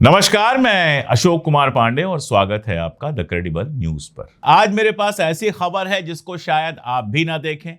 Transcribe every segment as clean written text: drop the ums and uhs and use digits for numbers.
नमस्कार, मैं अशोक कुमार पांडे और स्वागत है आपका द क्रेडिबल न्यूज पर। आज मेरे पास ऐसी खबर है जिसको शायद आप भी ना देखें।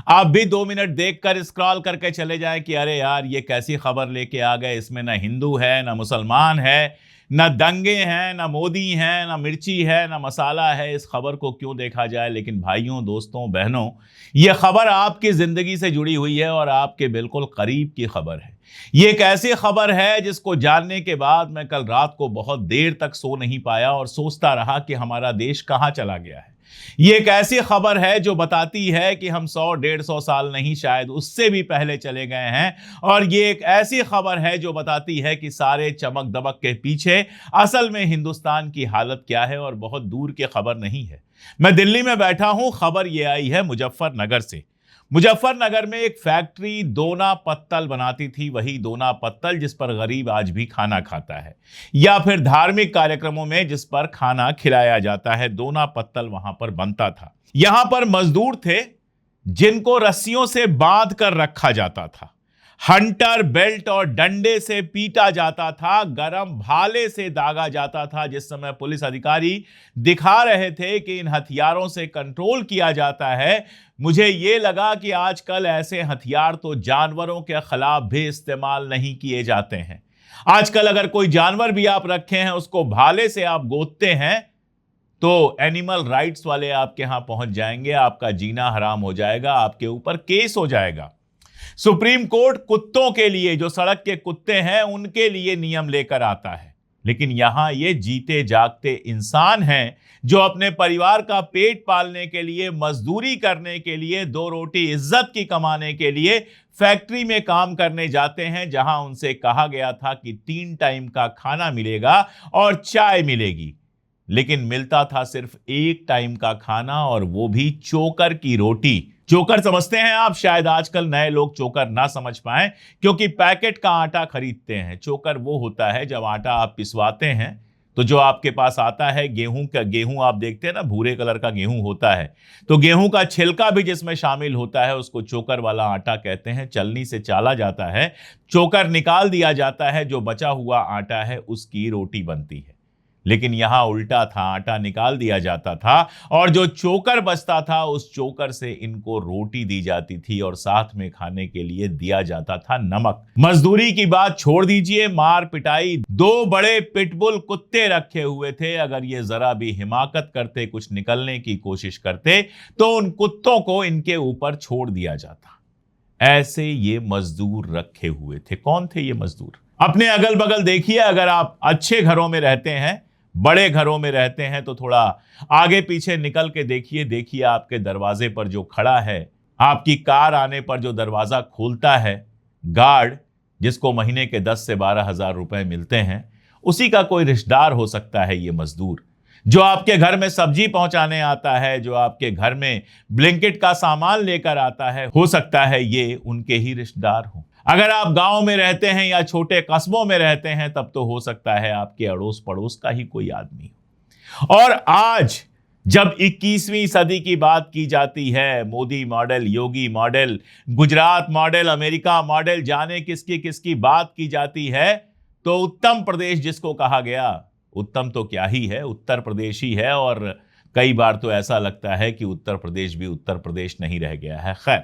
आप भी 2 मिनट देखकर स्क्रॉल करके चले जाएं कि अरे यार ये कैसी खबर लेके आ गए, इसमें ना हिंदू है ना मुसलमान है, ना दंगे हैं, ना मोदी हैं, ना मिर्ची है, ना मसाला है। इस खबर को क्यों देखा जाए? लेकिन भाइयों, दोस्तों, बहनों, ये खबर आपकी जिंदगी से जुड़ी हुई है और आपके बिल्कुल करीब की खबर है। ये एक ऐसी खबर है जिसको जानने के बाद मैं कल रात को बहुत देर तक सो नहीं पाया और सोचता रहा कि हमारा देश कहां चला गया है। ये एक ऐसी खबर है जो बताती है कि हम 100-150 साल नहीं, शायद उससे भी पहले चले गए हैं। और ये एक ऐसी खबर है जो बताती है कि सारे चमक दमक के पीछे असल में हिंदुस्तान की हालत क्या है। और बहुत दूर की खबर नहीं है। मैं दिल्ली में बैठा हूं, खबर ये आई है मुजफ्फरनगर से। मुजफ्फरनगर में एक फैक्ट्री दोना पत्तल बनाती थी, वही दोना पत्तल जिस पर गरीब आज भी खाना खाता है, या फिर धार्मिक कार्यक्रमों में जिस पर खाना खिलाया जाता है, दोना पत्तल वहां पर बनता था। यहां पर मजदूर थे जिनको रस्सियों से बांध कर रखा जाता था, हंटर बेल्ट और डंडे से पीटा जाता था, गरम भाले से दागा जाता था। जिस समय पुलिस अधिकारी दिखा रहे थे कि इन हथियारों से कंट्रोल किया जाता है, मुझे यह लगा कि आजकल ऐसे हथियार तो जानवरों के खिलाफ भी इस्तेमाल नहीं किए जाते हैं। आजकल अगर कोई जानवर भी आप रखे हैं, उसको भाले से आप गोदते हैं तो एनिमल राइट्स वाले आपके यहां पहुंच जाएंगे, आपका जीना हराम हो जाएगा, आपके ऊपर केस हो जाएगा। सुप्रीम कोर्ट कुत्तों के लिए, जो सड़क के कुत्ते हैं, उनके लिए नियम लेकर आता है। लेकिन यहां ये जीते जागते इंसान हैं जो अपने परिवार का पेट पालने के लिए, मजदूरी करने के लिए, 2 रोटी इज्जत की कमाने के लिए फैक्ट्री में काम करने जाते हैं, जहां उनसे कहा गया था कि 3 टाइम का खाना मिलेगा और चाय मिलेगी। लेकिन मिलता था सिर्फ 1 टाइम का खाना, और वो भी चोकर की रोटी। चोकर समझते हैं आप? शायद आजकल नए लोग चोकर ना समझ पाएं, क्योंकि पैकेट का आटा खरीदते हैं। चोकर वो होता है जब आटा आप पिसवाते हैं तो जो आपके पास आता है गेहूं का, गेहूं आप देखते हैं ना, भूरे कलर का गेहूं होता है, तो गेहूं का छिलका भी जिसमें शामिल होता है, उसको चोकर वाला आटा कहते हैं। चलनी से चाला जाता है, चोकर निकाल दिया जाता है, जो बचा हुआ आटा है उसकी रोटी बनती है। लेकिन यहां उल्टा था, आटा निकाल दिया जाता था और जो चोकर बचता था उस चोकर से इनको रोटी दी जाती थी, और साथ में खाने के लिए दिया जाता था नमक। मजदूरी की बात छोड़ दीजिए, मार पिटाई। 2 बड़े पिटबुल कुत्ते रखे हुए थे, अगर ये जरा भी हिमाकत करते, कुछ निकलने की कोशिश करते, तो उन कुत्तों को इनके ऊपर छोड़ दिया जाता। ऐसे ये मजदूर रखे हुए थे। कौन थे ये मजदूर? अपने अगल बगल देखिए। अगर आप अच्छे घरों में रहते हैं, बड़े घरों में रहते हैं, तो थोड़ा आगे पीछे निकल के देखिए। देखिए आपके दरवाजे पर जो खड़ा है, आपकी कार आने पर जो दरवाजा खोलता है, गार्ड, जिसको महीने के 10 से 12 हजार रुपए मिलते हैं, उसी का कोई रिश्तेदार हो सकता है ये मजदूर। जो आपके घर में सब्जी पहुंचाने आता है, जो आपके घर में ब्लिंकिट का सामान लेकर आता है, हो सकता है ये उनके ही रिश्तेदार हो। अगर आप गांव में रहते हैं या छोटे कस्बों में रहते हैं, तब तो हो सकता है आपके अड़ोस पड़ोस का ही कोई आदमी हो। और आज जब 21वीं सदी की बात की जाती है, Modi model, Yogi model, Gujarat model, America model, जाने किसकी किसकी बात की जाती है, तो उत्तम प्रदेश जिसको कहा गया, उत्तम तो क्या ही है, उत्तर प्रदेश ही है। और कई बार तो ऐसा लगता है कि उत्तर प्रदेश भी उत्तर प्रदेश नहीं रह गया है। खैर,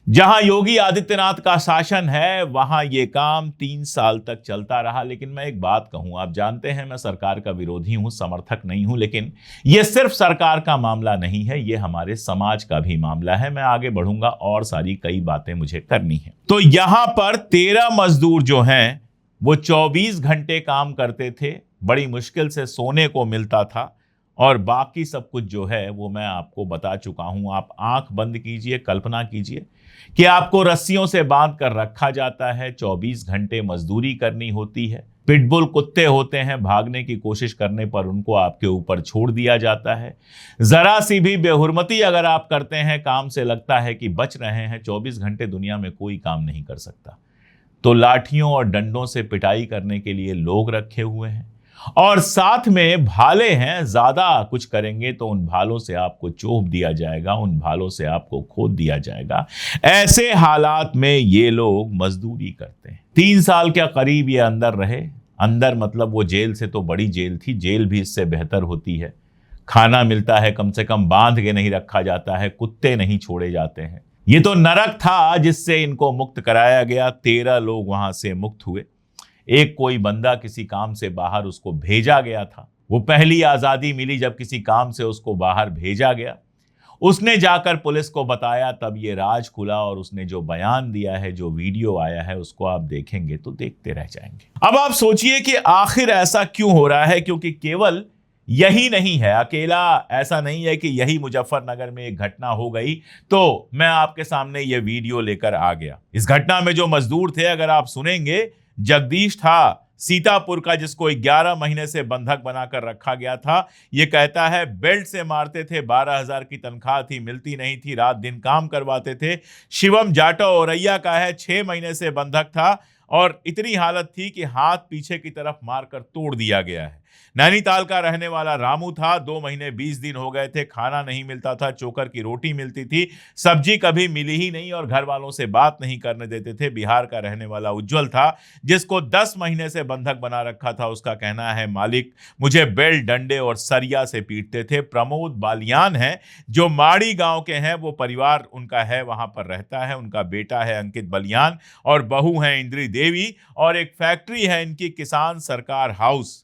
जहां योगी आदित्यनाथ का शासन है, वहां यह काम 3 साल तक चलता रहा। लेकिन मैं एक बात कहूं, आप जानते हैं मैं सरकार का विरोधी हूं, समर्थक नहीं हूं, लेकिन यह सिर्फ सरकार का मामला नहीं है, यह हमारे समाज का भी मामला है। मैं आगे बढ़ूंगा और सारी कई बातें मुझे करनी है। तो यहां पर 13 मजदूर जो हैं, वो 24 घंटे काम करते थे, बड़ी मुश्किल से सोने को मिलता था, और बाकी सब कुछ जो है वो मैं आपको बता चुका हूं। आप आंख बंद कीजिए, कल्पना कीजिए कि आपको रस्सियों से बांध कर रखा जाता है, 24 घंटे मजदूरी करनी होती है, पिटबुल कुत्ते होते हैं, भागने की कोशिश करने पर उनको आपके ऊपर छोड़ दिया जाता है। जरा सी भी बेहुरमती अगर आप करते हैं, काम से लगता है कि बच रहे हैं, 24 घंटे दुनिया में कोई काम नहीं कर सकता। तो लाठियों और डंडों से पिटाई करने के लिए लोग रखे हुए हैं, और साथ में भाले हैं। ज्यादा कुछ करेंगे तो उन भालों से आपको चोप दिया जाएगा, उन भालों से आपको खोद दिया जाएगा। ऐसे हालात में ये लोग मजदूरी करते हैं। 3 साल के करीब ये अंदर रहे, अंदर मतलब वो जेल से तो बड़ी जेल थी, जेल भी इससे बेहतर होती है। खाना मिलता है, कम से कम बांध के नहीं रखा जाता है, कुत्ते नहीं छोड़े जाते हैं। ये तो नरक था जिससे इनको मुक्त कराया गया। 13 लोग वहां से मुक्त हुए। एक कोई बंदा किसी काम से बाहर, उसको भेजा गया था। वो पहली आजादी मिली जब किसी काम से उसको बाहर भेजा गया। उसने जाकर पुलिस को बताया, तब ये राज खुला। और उसने जो बयान दिया है, जो वीडियो आया है, उसको आप देखेंगे तो देखते रह जाएंगे। अब आप सोचिए कि आखिर ऐसा क्यों हो रहा है, क्योंकि केवल यही नहीं है, अकेला ऐसा नहीं है कि यही मुजफ्फरनगर में एक घटना हो गई तो मैं आपके सामने ये वीडियो लेकर आ गया। इस घटना में जो मजदूर थे, अगर आप सुनेंगे, जगदीश था सीतापुर का, जिसको 11 महीने से बंधक बनाकर रखा गया था। ये कहता है बेल्ट से मारते थे, 12,000 की तनख्वाह थी, मिलती नहीं थी, रात दिन काम करवाते थे। शिवम जाटो औरैया का है, 6 महीने से बंधक था और इतनी हालत थी कि हाथ पीछे की तरफ मारकर तोड़ दिया गया है। नैनीताल का रहने वाला रामू था, 2 महीने 20 दिन हो गए थे, खाना नहीं मिलता था, चोकर की रोटी मिलती थी, सब्जी कभी मिली ही नहीं और घर वालों से बात नहीं करने देते थे। बिहार का रहने वाला उज्जवल था, जिसको 10 महीने से बंधक बना रखा था। उसका कहना है, मालिक मुझे बेल्ट, डंडे और सरिया से पीटते थे। प्रमोद बालियान है, जो माड़ी गांव के हैं, वो परिवार उनका है, वहां पर रहता है। उनका बेटा है अंकित बलियान और बहू है इंद्री देवी, और एक फैक्ट्री है इनकी, किसान सरकार हाउस,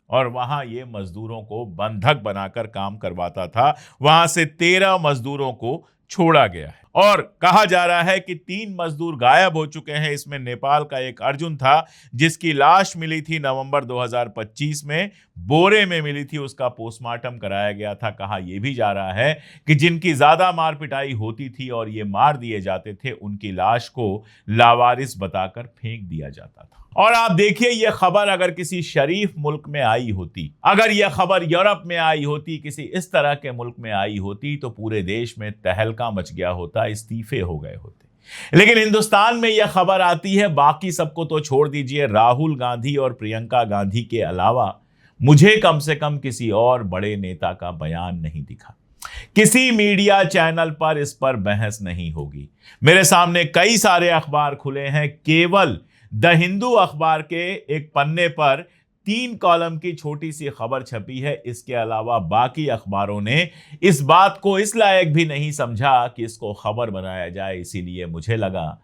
और वहां ये मजदूरों को बंधक बनाकर काम करवाता था। वहां से 13 मजदूरों को छोड़ा गया है और कहा जा रहा है कि 3 मजदूर गायब हो चुके हैं। इसमें नेपाल का एक अर्जुन था, जिसकी लाश मिली थी नवंबर 2025 में, बोरे में मिली थी। उसका पोस्टमार्टम कराया गया था। कहा यह भी जा रहा है कि जिनकी ज्यादा मार पिटाई होती थी और ये मार दिए जाते थे, उनकी लाश को लावारिस बताकर फेंक दिया जाता था। और आप देखिए, यह खबर अगर किसी शरीफ मुल्क में आई होती, अगर यह खबर यूरोप में आई होती, किसी इस तरह के मुल्क में आई होती, तो पूरे देश में तहलका मच गया होता, इस्तीफे हो गए होते। लेकिन हिंदुस्तान में यह खबर आती है, बाकी सबको तो छोड़ दीजिए, राहुल गांधी और प्रियंका गांधी के अलावा मुझे कम से कम किसी और बड़े नेता का बयान नहीं दिखा। किसी मीडिया चैनल पर इस पर बहस नहीं होगी। मेरे सामने कई सारे अखबार खुले हैं, केवल द हिंदू अखबार के एक पन्ने पर 3 कॉलम की छोटी सी खबर छपी है। इसके अलावा बाकी अखबारों ने इस बात को इस लायक भी नहीं समझा कि इसको खबर बनाया जाए। इसीलिए मुझे लगा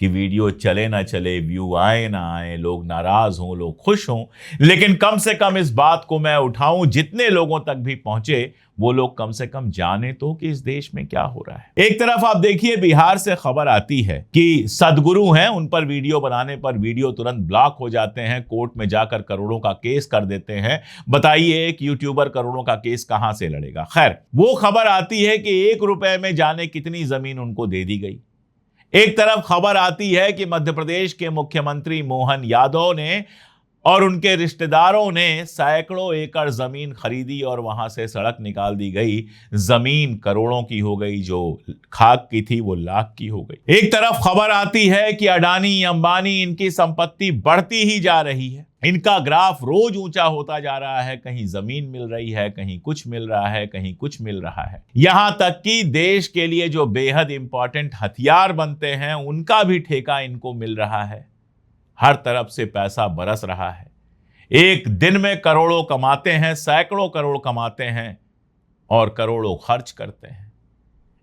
कि वीडियो चले ना चले, व्यू आए ना आए, लोग नाराज हों, लोग खुश हों, लेकिन कम से कम इस बात को मैं उठाऊं, जितने लोगों तक भी पहुंचे वो लोग कम से कम जाने तो कि इस देश में क्या हो रहा है। एक तरफ आप देखिए, बिहार से खबर आती है कि सदगुरु हैं, उन पर वीडियो बनाने पर वीडियो तुरंत ब्लॉक हो जाते हैं, कोर्ट में जाकर करोड़ों का केस कर देते हैं। बताइए, एक यूट्यूबर करोड़ों का केस कहां से लड़ेगा। खैर, वो खबर आती है कि 1 रुपए में जाने कितनी जमीन उनको दे दी गई। एक तरफ खबर आती है कि मध्य प्रदेश के मुख्यमंत्री मोहन यादव ने और उनके रिश्तेदारों ने सैकड़ों एकड़ जमीन खरीदी और वहां से सड़क निकाल दी गई। जमीन करोड़ों की हो गई, जो खाक की थी वो लाख की हो गई। एक तरफ खबर आती है कि अडानी अंबानी, इनकी संपत्ति बढ़ती ही जा रही है, इनका ग्राफ रोज ऊंचा होता जा रहा है। कहीं जमीन मिल रही है, कहीं कुछ मिल रहा है, कहीं कुछ मिल रहा है। यहां तक कि देश के लिए जो बेहद इंपॉर्टेंट हथियार बनते हैं, उनका भी ठेका इनको मिल रहा है। हर तरफ से पैसा बरस रहा है। एक दिन में करोड़ों कमाते हैं, सैकड़ों करोड़ कमाते हैं और करोड़ों खर्च करते हैं।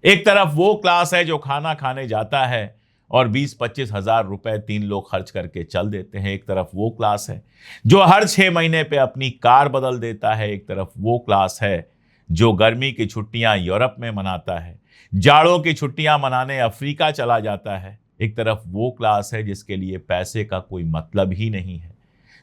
एक तरफ वो क्लास है जो खाना खाने जाता है और 20-25 हजार रुपए 3 लोग खर्च करके चल देते हैं। एक तरफ वो क्लास है जो हर 6 महीने पे अपनी कार बदल देता है। एक तरफ वो क्लास है जो गर्मी की छुट्टियां यूरोप में मनाता है, जाड़ों की छुट्टियां मनाने अफ्रीका चला जाता है। एक तरफ वो क्लास है जिसके लिए पैसे का कोई मतलब ही नहीं है,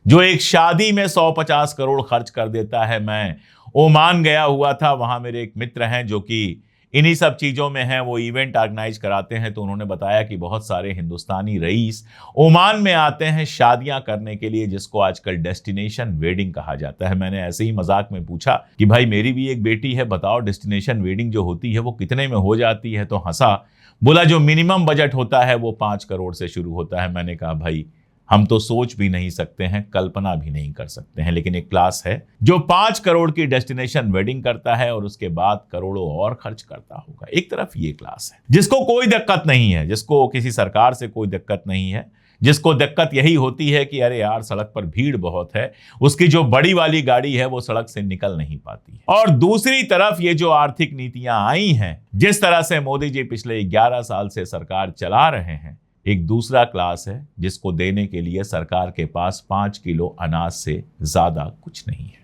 जो एक शादी में 150 करोड़ खर्च कर देता है। मैं ओमान गया हुआ था, वहां मेरे एक मित्र हैं जो कि इन्हीं सब चीज़ों में हैं, वो इवेंट ऑर्गेनाइज कराते हैं। तो उन्होंने बताया कि बहुत सारे हिंदुस्तानी रईस ओमान में आते हैं शादियां करने के लिए, जिसको आजकल डेस्टिनेशन वेडिंग कहा जाता है। मैंने ऐसे ही मजाक में पूछा कि भाई मेरी भी एक बेटी है, बताओ डेस्टिनेशन वेडिंग जो होती है वो कितने में हो जाती है। तो हंसा, बोला जो मिनिमम बजट होता है वो 5 करोड़ से शुरू होता है। मैंने कहा भाई हम तो सोच भी नहीं सकते हैं, कल्पना भी नहीं कर सकते हैं, लेकिन एक क्लास है जो 5 करोड़ की डेस्टिनेशन वेडिंग करता है और उसके बाद करोड़ों और खर्च करता होगा। एक तरफ ये क्लास है जिसको कोई दिक्कत नहीं है, जिसको किसी सरकार से कोई दिक्कत नहीं है, जिसको दिक्कत यही होती है कि अरे यार सड़क पर भीड़ बहुत है, उसकी जो बड़ी वाली गाड़ी है वो सड़क से निकल नहीं पाती है। और दूसरी तरफ ये जो आर्थिक नीतियां आई हैं, जिस तरह से मोदी जी पिछले 11 साल से सरकार चला रहे हैं, एक दूसरा क्लास है जिसको देने के लिए सरकार के पास 5 किलो अनाज से ज्यादा कुछ नहीं है।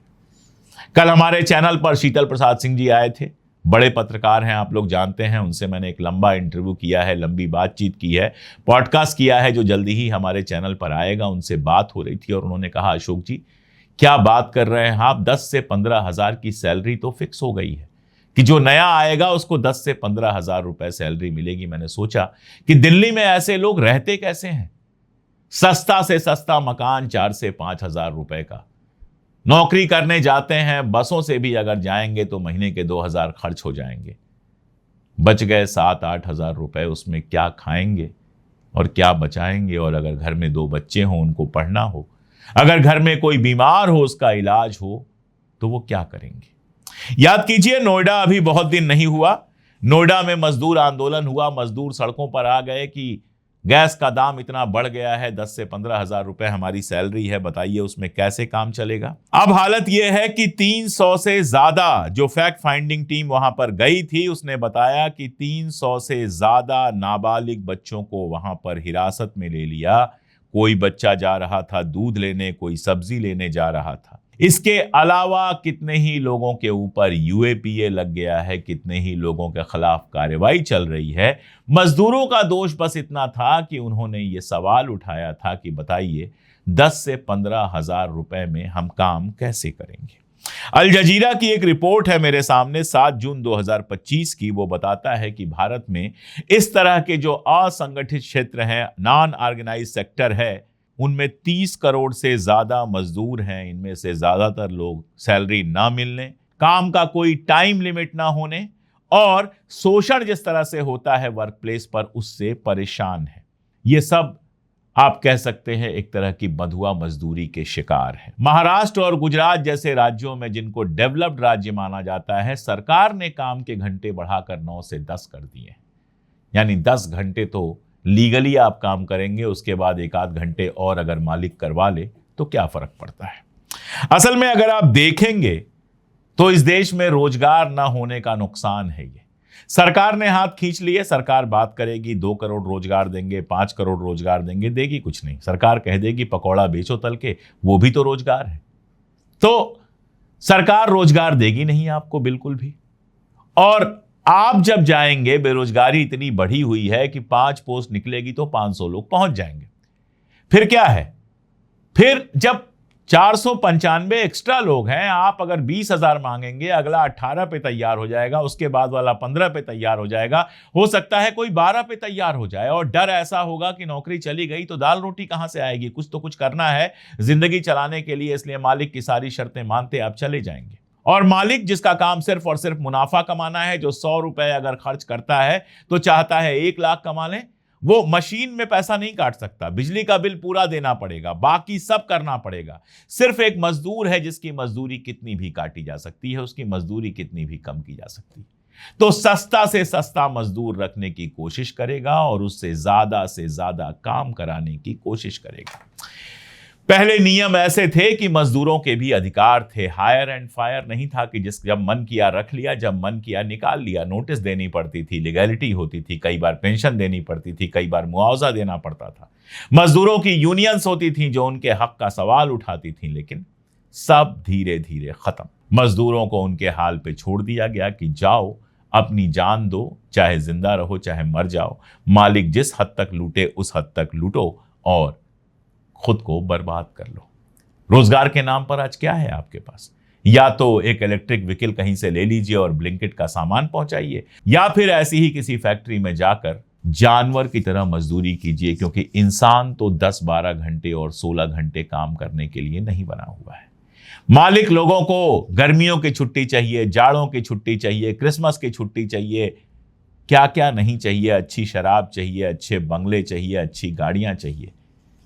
कल हमारे चैनल पर शीतल प्रसाद सिंह जी आए थे, बड़े पत्रकार हैं, आप लोग जानते हैं, उनसे मैंने एक लंबा इंटरव्यू किया है, लंबी बातचीत की है, पॉडकास्ट किया है जो जल्दी ही हमारे चैनल पर आएगा। उनसे बात हो रही थी और उन्होंने कहा, अशोक जी क्या बात कर रहे हैं आप, 10 से 15 हजार की सैलरी तो फिक्स हो गई है कि जो नया आएगा उसको 10 से 15 हजार रुपए सैलरी मिलेगी। मैंने सोचा कि दिल्ली में ऐसे लोग रहते कैसे हैं, सस्ता से सस्ता मकान 4 से 5 हजार रुपए का, नौकरी करने जाते हैं, बसों से भी अगर जाएंगे तो महीने के 2,000 खर्च हो जाएंगे, बच गए 7-8 हजार रुपए, उसमें क्या खाएंगे और क्या बचाएंगे। और अगर घर में 2 बच्चे हों, उनको पढ़ना हो, अगर घर में कोई बीमार हो, उसका इलाज हो, तो वो क्या करेंगे। याद कीजिए, नोएडा अभी बहुत दिन नहीं हुआ, नोएडा में मजदूर आंदोलन हुआ, मजदूर सड़कों पर आ गए कि गैस का दाम इतना बढ़ गया है, 10 से 15 हजार रुपए हमारी सैलरी है, बताइए उसमें कैसे काम चलेगा। अब हालत यह है कि 300 से ज्यादा, जो फैक्ट फाइंडिंग टीम वहां पर गई थी उसने बताया कि 300 से ज्यादा नाबालिग बच्चों को वहां पर हिरासत में ले लिया। कोई बच्चा जा रहा था दूध लेने, कोई सब्जी लेने जा रहा था। इसके अलावा कितने ही लोगों के ऊपर यूएपीए लग गया है, कितने ही लोगों के खिलाफ कार्रवाई चल रही है। मजदूरों का दोष बस इतना था कि उन्होंने ये सवाल उठाया था कि बताइए 10 से 15 हजार रुपए में हम काम कैसे करेंगे। अल जजीरा की एक रिपोर्ट है मेरे सामने 7 जून 2025 की, वो बताता है कि भारत में इस तरह के जो असंगठित क्षेत्र हैं, नॉन ऑर्गेनाइज सेक्टर है, उनमें 30 करोड़ से ज्यादा मजदूर हैं। इनमें से ज्यादातर लोग सैलरी ना मिलने, काम का कोई टाइम लिमिट ना होने और शोषण जिस तरह से होता है वर्क प्लेस पर, उससे परेशान है। ये सब आप कह सकते हैं एक तरह की बंधुआ मजदूरी के शिकार है। महाराष्ट्र और गुजरात जैसे राज्यों में, जिनको डेवलप्ड राज्य माना जाता है, सरकार ने काम के घंटे बढ़ाकर 9 से 10 कर दिए, यानी 10 घंटे तो लीगली आप काम करेंगे, उसके बाद 1-8 घंटे और अगर मालिक करवा ले तो क्या फर्क पड़ता है। असल में अगर आप देखेंगे तो इस देश में रोजगार ना होने का नुकसान है। ये सरकार ने हाथ खींच लिए, सरकार बात करेगी 2 करोड़ रोजगार देंगे, 5 करोड़ रोजगार देंगे, देगी कुछ नहीं। सरकार कह देगी पकौड़ा बेचो तल के, वो भी तो रोजगार है। तो सरकार रोजगार देगी नहीं आपको बिल्कुल भी। और आप जब जाएंगे, बेरोजगारी इतनी बढ़ी हुई है कि 5 पोस्ट निकलेगी तो 500 लोग पहुंच जाएंगे। फिर क्या है, फिर जब 495 एक्स्ट्रा लोग हैं, आप अगर 20,000 मांगेंगे, अगला 18 पे तैयार हो जाएगा, उसके बाद वाला 15 पे तैयार हो जाएगा, हो सकता है कोई 12 पे तैयार हो जाए। और डर ऐसा होगा कि नौकरी चली गई तो दाल रोटी कहां से आएगी, कुछ तो कुछ करना है जिंदगी चलाने के लिए, इसलिए मालिक की सारी शर्तें मानते आप चले जाएंगे। और मालिक जिसका काम सिर्फ और सिर्फ मुनाफा कमाना है, जो 100 रुपए अगर खर्च करता है तो चाहता है 1 लाख कमा ले, वो मशीन में पैसा नहीं काट सकता, बिजली का बिल पूरा देना पड़ेगा, बाकी सब करना पड़ेगा। सिर्फ एक मजदूर है जिसकी मजदूरी कितनी भी काटी जा सकती है, उसकी मजदूरी कितनी भी कम की जा सकती है। तो सस्ता से सस्ता मजदूर रखने की कोशिश करेगा और उससे ज्यादा काम कराने की कोशिश करेगा। पहले नियम ऐसे थे कि मजदूरों के भी अधिकार थे, हायर एंड फायर नहीं था कि जब मन किया रख लिया, जब मन किया निकाल लिया। नोटिस देनी पड़ती थी, लीगैलिटी होती थी, कई बार पेंशन देनी पड़ती थी, कई बार मुआवजा देना पड़ता था। मजदूरों की यूनियंस होती थी जो उनके हक का सवाल उठाती थी, लेकिन सब धीरे धीरे खत्म। मजदूरों को उनके हाल पे छोड़ दिया गया कि जाओ अपनी जान दो, चाहे जिंदा रहो चाहे मर जाओ, मालिक जिस हद तक लूटे उस हद तक लूटो और खुद को बर्बाद कर लो। रोजगार के नाम पर आज क्या है आपके पास, या तो एक इलेक्ट्रिक व्हीकल कहीं से ले लीजिए और ब्लिंकिट का सामान पहुंचाइए, या फिर ऐसी ही किसी फैक्ट्री में जाकर जानवर की तरह मजदूरी कीजिए, क्योंकि इंसान तो 10-12 घंटे और 16 घंटे काम करने के लिए नहीं बना हुआ है। मालिक लोगों को गर्मियों की छुट्टी चाहिए, जाड़ों की छुट्टी चाहिए, क्रिसमस की छुट्टी चाहिए, क्या क्या नहीं चाहिए, अच्छी शराब चाहिए, अच्छे बंगले चाहिए, अच्छी गाड़ियां चाहिए।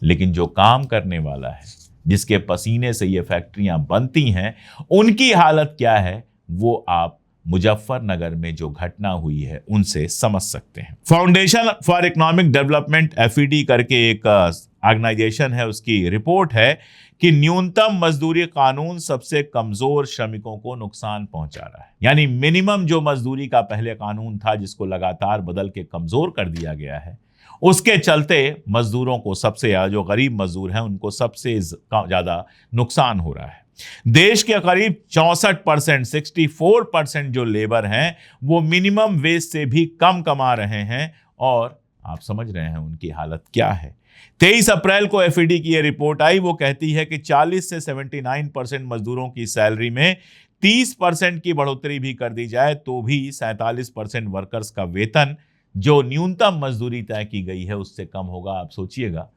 लेकिन जो काम करने वाला है, जिसके पसीने से ये फैक्ट्रियां बनती हैं, उनकी हालत क्या है वो आप मुजफ्फरनगर में जो घटना हुई है उनसे समझ सकते हैं। Foundation for economic development FED करके एक ऑर्गेनाइजेशन है, उसकी रिपोर्ट है कि न्यूनतम मजदूरी कानून सबसे कमजोर श्रमिकों को नुकसान पहुंचा रहा है। यानी मिनिमम जो मजदूरी का पहले कानून था, जिसको लगातार बदल के कमजोर कर दिया गया है, उसके चलते मजदूरों को सबसे ज्यादा, जो गरीब मजदूर हैं उनको सबसे ज्यादा नुकसान हो रहा है। देश के करीब 64%, 64% जो लेबर हैं वो मिनिमम वेज से भी कम कमा रहे हैं, और आप समझ रहे हैं उनकी हालत क्या है। 23 अप्रैल को FED की यह रिपोर्ट आई। वो कहती है कि 40 से 79% मजदूरों की सैलरी में 30% की बढ़ोतरी भी कर दी जाए तो भी 47% वर्कर्स का वेतन जो न्यूनतम मजदूरी तय की गई है उससे कम होगा। आप सोचिएगा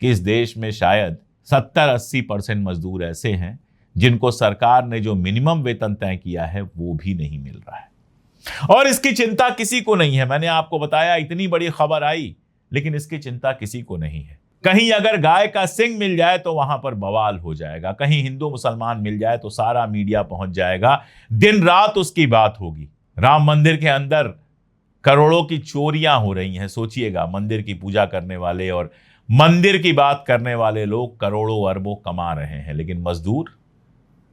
कि इस देश में शायद 70-80% मजदूर ऐसे हैं जिनको सरकार ने जो मिनिमम वेतन तय किया है वो भी नहीं मिल रहा है, और इसकी चिंता किसी को नहीं है। मैंने आपको बताया इतनी बड़ी खबर आई, लेकिन इसकी चिंता किसी को नहीं है। कहीं अगर गाय का सिंग मिल जाए तो वहां पर बवाल हो जाएगा, कहीं हिंदू मुसलमान मिल जाए तो सारा मीडिया पहुंच जाएगा, दिन रात उसकी बात होगी। राम मंदिर के अंदर करोड़ों की चोरियां हो रही हैं। सोचिएगा, मंदिर की पूजा करने वाले और मंदिर की बात करने वाले लोग करोड़ों अरबों कमा रहे हैं, लेकिन मजदूर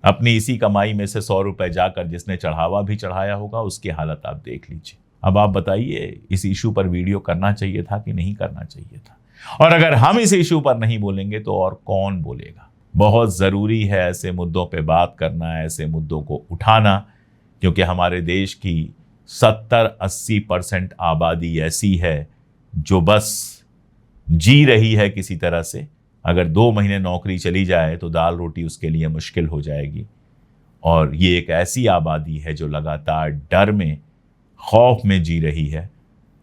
अपनी इसी कमाई में से 100 रुपए जाकर जिसने चढ़ावा भी चढ़ाया होगा उसकी हालत आप देख लीजिए। अब आप बताइए, इस इशू पर वीडियो करना चाहिए था कि नहीं करना चाहिए था? और अगर हम इस इशू पर नहीं बोलेंगे तो और कौन बोलेगा? बहुत जरूरी है ऐसे मुद्दों पे बात करना, ऐसे मुद्दों को उठाना, क्योंकि हमारे देश की 70-80% आबादी ऐसी है जो बस जी रही है किसी तरह से। अगर 2 महीने नौकरी चली जाए तो दाल रोटी उसके लिए मुश्किल हो जाएगी। और ये एक ऐसी आबादी है जो लगातार डर में, खौफ में जी रही है,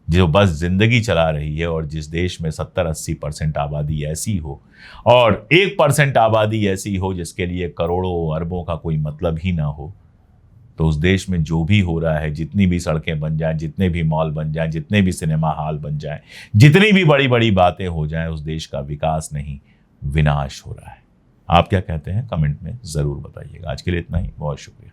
जो बस जिंदगी चला रही है। और जिस देश में 70-80% आबादी ऐसी हो और 1% आबादी ऐसी हो जिसके लिए करोड़ों अरबों का कोई मतलब ही ना हो, तो उस देश में जो भी हो रहा है, जितनी भी सड़कें बन जाएं, जितने भी मॉल बन जाएं, जितने भी सिनेमा हॉल बन जाएं, जितनी भी बड़ी बड़ी बातें हो जाएं, उस देश का विकास नहीं विनाश हो रहा है। आप क्या कहते हैं? कमेंट में जरूर बताइएगा। आज के लिए इतना ही, बहुत शुक्रिया।